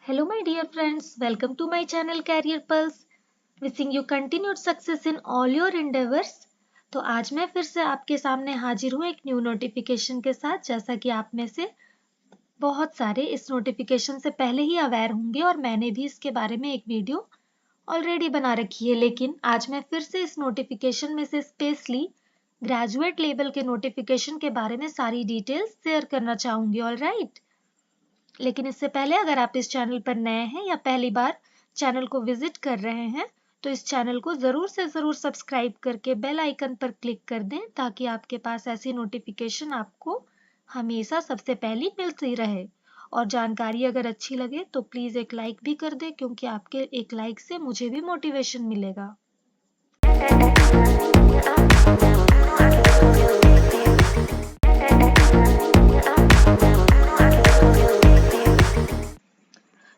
Hello, my dear friends. Welcome to my channel Career Pulse. Wishing you continued success in all your endeavors. तो आज मैं फिर से आपके सामने हाजिर हूँ एक न्यू नोटिफिकेशन के साथ। जैसा कि आप में से बहुत सारे इस नोटिफिकेशन से पहले ही अवेयर होंगे और मैंने भी इसके बारे में एक वीडियो ऑलरेडी बना रखी है, लेकिन आज मैं फिर से इस नोटिफिकेशन में से स्पेशली ग्रेजुएट लेवल के नोटिफिकेशन के बारे में सारी डिटेल्स शेयर करना चाहूंगी। ऑल राइट, लेकिन इससे पहले अगर आप इस चैनल पर नए हैं या पहली बार चैनल को विजिट कर रहे हैं तो इस चैनल को जरूर से जरूर सब्सक्राइब करके बेल आइकन पर क्लिक कर दें ताकि आपके पास ऐसी नोटिफिकेशन आपको हमेशा सबसे पहले मिलती रहे। और जानकारी अगर अच्छी लगे तो प्लीज एक लाइक भी कर दें, क्योंकि आपके एक लाइक से मुझे भी मोटिवेशन मिलेगा।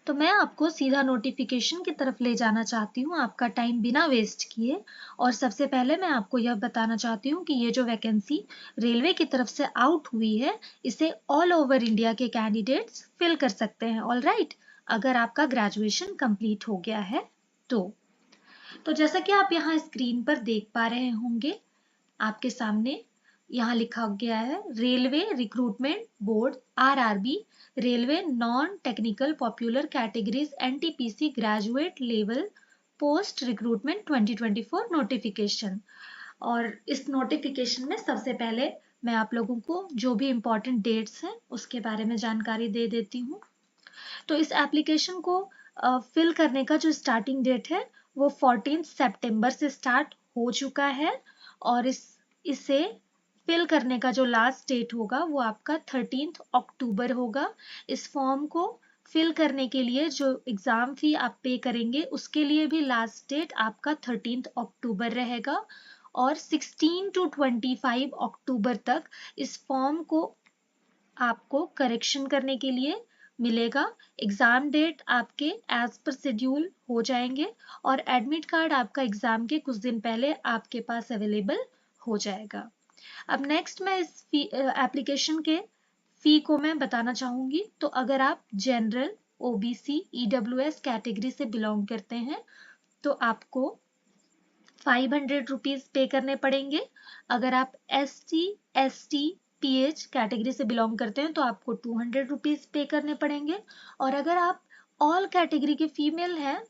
तो मैं आपको सीधा नोटिफिकेशन की तरफ ले जाना चाहती हूँ आपका टाइम बिना वेस्ट किए। और सबसे पहले मैं आपको यह बताना चाहती हूँ कि ये जो वैकेंसी रेलवे की तरफ से आउट हुई है इसे ऑल ओवर इंडिया के कैंडिडेट्स फिल कर सकते हैं। ऑल राइट, अगर आपका ग्रेजुएशन कंप्लीट हो गया है तो जैसा कि आप यहाँ स्क्रीन पर देख पा रहे होंगे आपके सामने यहाँ लिखा गया है railway recruitment board RRB railway non technical popular categories NTPC graduate level post recruitment 2024 notification. और इस नोटिफिकेशन में सबसे पहले मैं आप लोगों को जो भी इम्पोर्टेंट डेट्स हैं उसके बारे में जानकारी दे देती हूँ। तो इस एप्लीकेशन को फिल करने का जो स्टार्टिंग डेट है वो 14 सितंबर से स्टार्ट हो चुका है और इसे फिल करने का जो लास्ट डेट होगा वो आपका 13 अक्टूबर होगा। इस फॉर्म को फिल करने के लिए जो एग्जाम फी आप पे करेंगे उसके लिए भी लास्ट डेट आपका 13 अक्टूबर रहेगा और 16 to 25 अक्टूबर तक इस फॉर्म को आपको करेक्शन करने के लिए मिलेगा। एग्जाम डेट आपके एज पर शेड्यूल हो जाएंगे और एडमिट कार्ड आपका एग्जाम के कुछ दिन पहले आपके पास अवेलेबल हो जाएगा। अब नेक्स्ट मैं इस एप्लीकेशन के फी को मैं बताना चाहूंगी। तो अगर आप जनरल ओबीसी ईडब्ल्यूएस कैटेगरी से बिलोंग करते हैं तो आपको 500 रुपीज पे करने पड़ेंगे। अगर आप ST PH कैटेगरी से बिलोंग करते हैं तो आपको 200 रुपीज पे करने पड़ेंगे। और अगर आप ऑल कैटेगरी के फीमेल हैं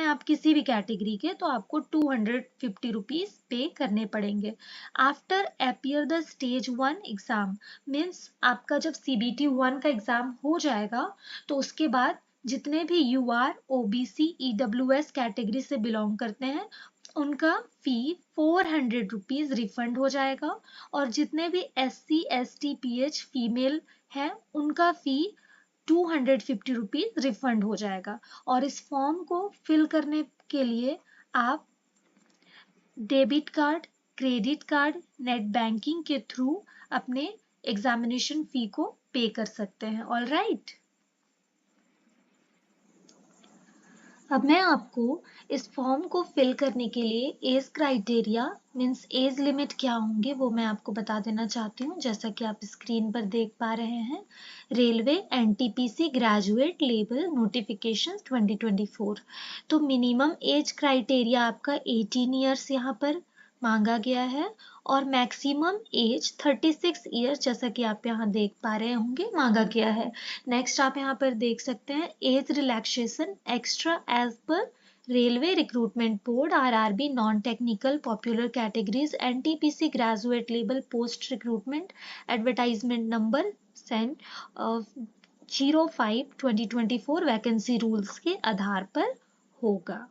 आप किसी भी कैटेगरी के, तो आपको 250 रुपीज पे करने पड़ेंगे। After appear the stage 1 exam means आपका जब CBT 1 का एग्जाम हो जाएगा तो उसके बाद जितने भी UR OBC EWS कैटेगरी से बिलोंग करते हैं उनका फी 400 रुपीज रिफंड हो जाएगा और जितने भी SC ST PH फीमेल हैं उनका फी 250 रुपीज रिफंड हो जाएगा। और इस फॉर्म को फिल करने के लिए आप debit card, credit card, net banking के थ्रू अपने एग्जामिनेशन फी को पे कर सकते हैं। ऑल राइट, अब मैं आपको इस फॉर्म को फिल करने के लिए age criteria means age limit क्या होंगे वो मैं आपको बता देना चाहती हूँ। जैसा कि आप स्क्रीन पर देख पा रहे हैं railway NTPC graduate level notification 2024। तो मिनिमम एज क्राइटेरिया आपका 18 ईयर्स यहाँ पर मांगा गया है और मैक्सिमम एज 36 ईयर्स जैसा कि आप यहाँ देख पा रहे होंगे मांगा गया है। नेक्स्ट आप यहाँ पर देख सकते हैं एज रिलैक्सेशन एक्स्ट्रा एज पर railway recruitment board RRB non technical popular categories NTPC graduate level post recruitment advertisement number CEN 05/2024 vacancy rules के आधार पर होगा।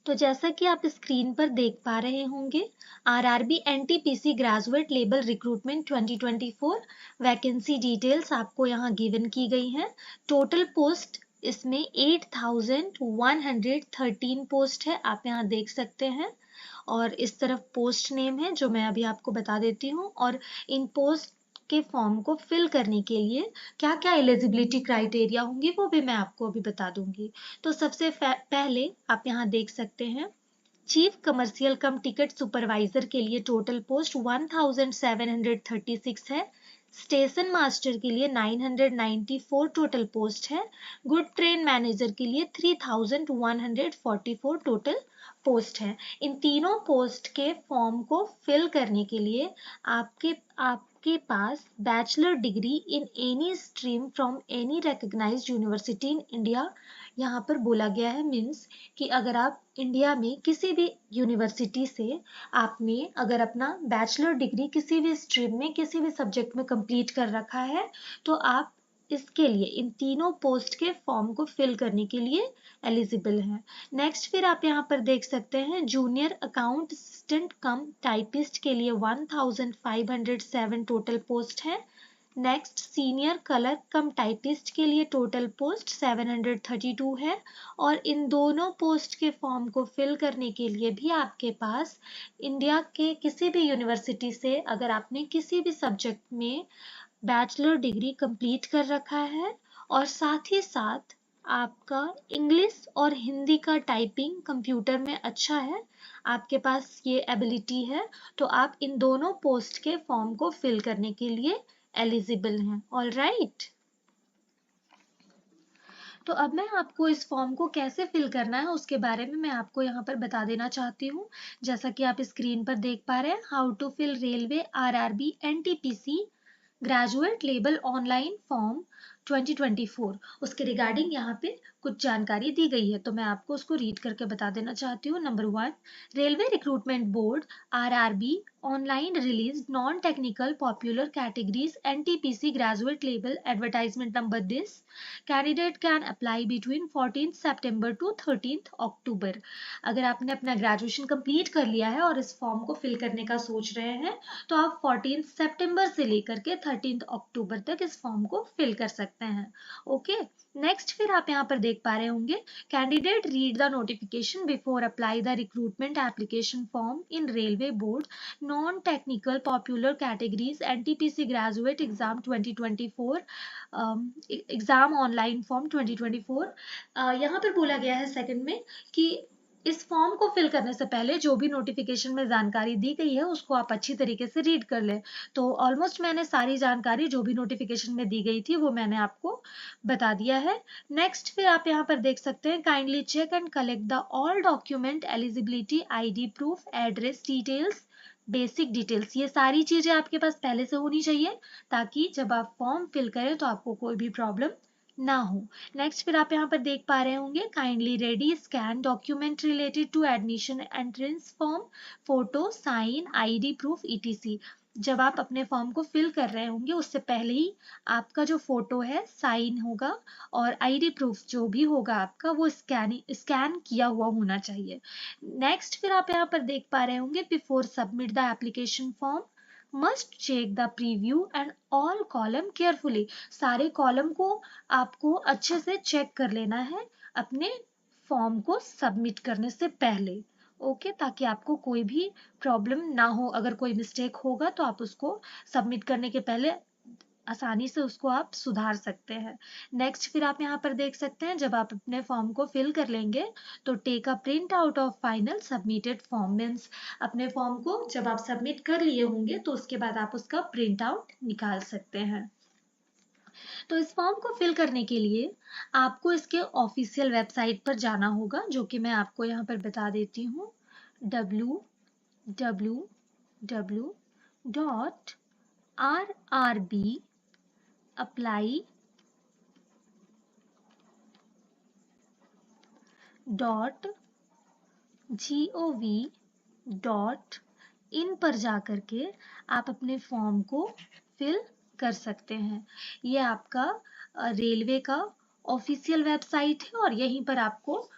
तो जैसा कि आप स्क्रीन पर देख पा रहे होंगे RRB NTPC graduate level recruitment 2024 vacancy details आपको यहाँ गिवन की गई हैं। टोटल पोस्ट इसमें 8113 पोस्ट है, आप यहाँ देख सकते हैं। और इस तरफ पोस्ट नेम है जो मैं अभी आपको बता देती हूँ। और इन पोस्ट के फॉर्म को फिल करने के लिए क्या क्या एलिजिबिलिटी क्राइटेरिया होंगी वो भी मैं आपको अभी बता दूंगी। तो सबसे पहले आप यहाँ देख सकते हैं चीफ कमर्शियल कम टिकट सुपरवाइजर के लिए टोटल पोस्ट 1736 है। स्टेशन मास्टर के लिए 994 टोटल पोस्ट है। गुड ट्रेन मैनेजर के लिए 3144 टोटल पोस्ट है। इन तीनों पोस्ट के फॉर्म को फिल करने के लिए आपके पास bachelor degree in any stream from any recognised university in India, यहाँ पर बोला गया है मीन्स कि अगर आप इंडिया में किसी भी यूनिवर्सिटी से आपने अगर अपना बैचलर डिग्री किसी भी स्ट्रीम में किसी भी सब्जेक्ट में कंप्लीट कर रखा है तो आप इसके लिए इन तीनों पोस्ट के फॉर्म को फिल करने के लिए एलिजिबल हैं। नेक्स्ट फिर आप यहाँ पर देख सकते हैं जूनियर अकाउंट असिस्टेंट कम टाइपिस्ट के लिए 1507 टोटल पोस्ट है। नेक्स्ट सीनियर कलर कम टाइपिस्ट के लिए टोटल पोस्ट 732 है। और इन दोनों पोस्ट के फॉर्म को फिल करने के लिए भी आपके पास इंडिया के किसी भी यूनिवर्सिटी से अगर आपने किसी भी सब्जेक्ट में बैचलर डिग्री कंप्लीट कर रखा है और साथ ही साथ आपका इंग्लिश और हिंदी का टाइपिंग कंप्यूटर में अच्छा है, आपके पास ये एबिलिटी है, तो आप इन दोनों पोस्ट के फॉर्म को फिल करने के लिए एलिजिबल हैं। ऑल राइट, तो अब मैं आपको इस फॉर्म को कैसे फिल करना है उसके बारे में मैं आपको यहाँ पर बता देना चाहती हूँ। जैसा कि आप स्क्रीन पर देख पा रहे हैं, how to fill railway RRB NTPC graduate level online form 2024, उसके रिगार्डिंग यहाँ पे कुछ जानकारी दी गई है, तो मैं आपको उसको रीड करके बता देना चाहती हूँ। Number 1, railway recruitment board RRB online release non technical popular categories NTPC graduate level advertisement number this candidate can apply between 14 September to 13 October. अगर आपने अपना ग्रेजुएशन कंप्लीट कर लिया है और इस फॉर्म को फिल करने का सोच रहे हैं तो आप 14 सितंबर से लेकर के 13 अक्टूबर तक इस फॉर्म को फिल कर सकते हैं। ओके, नेक्स्ट फिर आप यहाँ पर देख पा रहे होंगे candidate read the notification before apply the recruitment application form in railway board non technical popular categories NTPC graduate exam 2024 exam online form 2024। यहाँ पर बोला गया है सेकंड में कि इस फॉर्म को फिल करने से पहले जो भी नोटिफिकेशन में जानकारी दी गई है उसको आप अच्छी तरीके से रीड कर लें। तो ऑलमोस्ट मैंने सारी जानकारी जो भी नोटिफिकेशन में दी गई थी वो मैंने आपको बता दिया है। नेक्स्ट फिर आप यहाँ पर देख सकते हैं kindly check and collect the all document eligibility ID proof address details basic details, ये सारी चीजें आपके पास पहले से होनी चाहिए ताकि जब आप फॉर्म फिल करें तो आपको कोई भी प्रॉब्लम ना हो। नेक्स्ट फिर आप यहाँ पर देख पा रहे होंगे kindly ready scan document related to admission entrance form photo sign ID proof ETC. जब आप अपने फॉर्म को फिल कर रहे होंगे उससे पहले ही आपका जो फोटो है साइन होगा और आईडी प्रूफ जो भी होगा आपका वो स्कैन किया हुआ होना चाहिए। नेक्स्ट फिर आप यहाँ पर देख पा रहे होंगे before submit the application form must check the preview and all column carefully. सारे कॉलम को आपको अच्छे से चेक कर लेना है अपने फॉर्म को सबमिट करने से पहले। ओके, ताकि आपको कोई भी प्रॉब्लम ना हो, अगर कोई मिस्टेक होगा तो आप उसको सबमिट करने के पहले आसानी से उसको आप सुधार सकते हैं। नेक्स्ट फिर आप यहाँ पर देख सकते हैं जब आप अपने फॉर्म को फिल कर लेंगे तो take a print out of final submitted form, means अपने फॉर्म को जब आप सबमिट कर लिए होंगे तो उसके बाद आप उसका प्रिंट आउट निकाल सकते हैं। तो इस फॉर्म को फिल करने के लिए आपको इसके ऑफिशियल वेबसाइट पर जाना होगा जो कि मैं आपको यहाँ पर बता देती हूँ www.rrb.apply.gov.in पर जाकर के आप अपने फॉर्म को फिल कर सकते हैं। ये आपका रेलवे का ऑफिशियल वेबसाइट है और यहीं पर आपको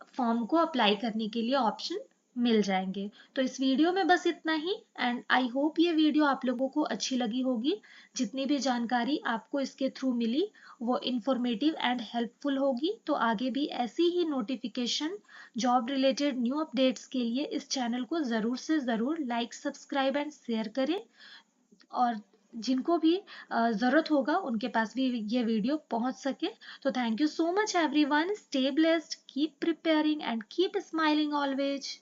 फॉर्म को अप्लाई करने के लिए ऑप्शन मिल जाएंगे। तो इस वीडियो में बस इतना ही एंड आई होप ये वीडियो आप लोगों को अच्छी लगी होगी। जितनी भी जानकारी आपको इसके थ्रू मिली वो इंफॉर्मेटिव एंड हेल्पफुल होगी। तो आगे भी ऐसी ही notification job related new updates के लिए इस चैनल को ज़रूर से ज़रूर लाइक सब्सक्राइब एंड शेयर करें और जिनको भी ज़रूरत होगा उनके पास भी ये वीडियो पहुंच सके। तो thank you so much everyone, stay blessed, keep preparing and keep smiling always.